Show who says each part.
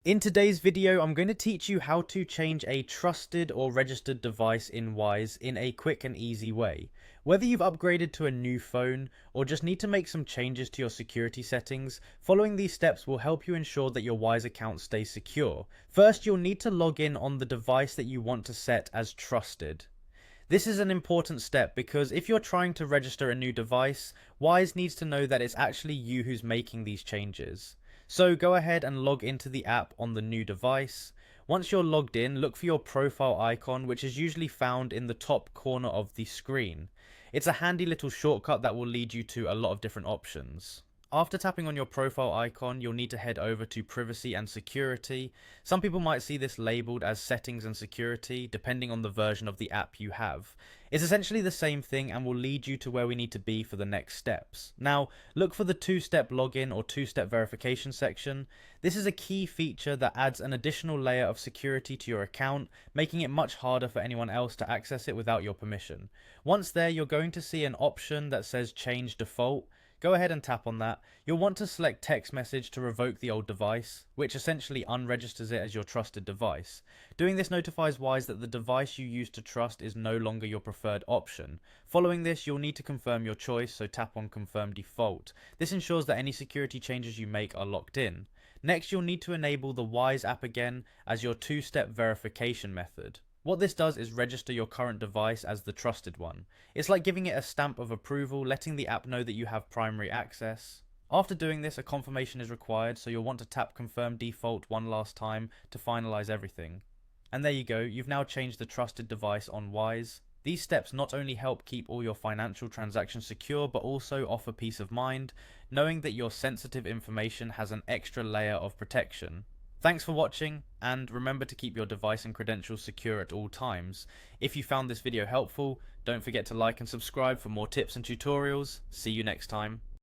Speaker 1: In today's video, I'm going to teach you how to change a trusted or registered device in Wise in a quick and easy way. Whether you've upgraded to a new phone or just need to make some changes to your security settings, following these steps will help you ensure that your Wise account stays secure. First, you'll need to log in on the device that you want to set as trusted. This is an important step because if you're trying to register a new device, Wise needs to know that it's actually you who's making these changes. So go ahead and log into the app on the new device. Once you're logged in, look for your profile icon, which is usually found in the top corner of the screen. It's a handy little shortcut that will lead you to a lot of different options. After tapping on your profile icon, you'll need to head over to Privacy and Security. Some people might see this labeled as Settings and Security, depending on the version of the app you have. It's essentially the same thing and will lead you to where we need to be for the next steps. Now, look for the two-step login or two-step verification section. This is a key feature that adds an additional layer of security to your account, making it much harder for anyone else to access it without your permission. Once there, you're going to see an option that says Change Default. Go ahead and tap on that. You'll want to select text message to revoke the old device, which essentially unregisters it as your trusted device. Doing this notifies Wise that the device you used to trust is no longer your preferred option. Following this, you'll need to confirm your choice, so tap on Confirm Default. This ensures that any security changes you make are locked in. Next, you'll need to enable the Wise app again as your two-step verification method. What this does is register your current device as the trusted one. It's like giving it a stamp of approval, letting the app know that you have primary access. After doing this, a confirmation is required, so you'll want to tap Confirm Default one last time to finalize everything. And there you go, you've now changed the trusted device on Wise. These steps not only help keep all your financial transactions secure, but also offer peace of mind, knowing that your sensitive information has an extra layer of protection. Thanks for watching, and remember to keep your device and credentials secure at all times. If you found this video helpful, don't forget to like and subscribe for more tips and tutorials. See you next time.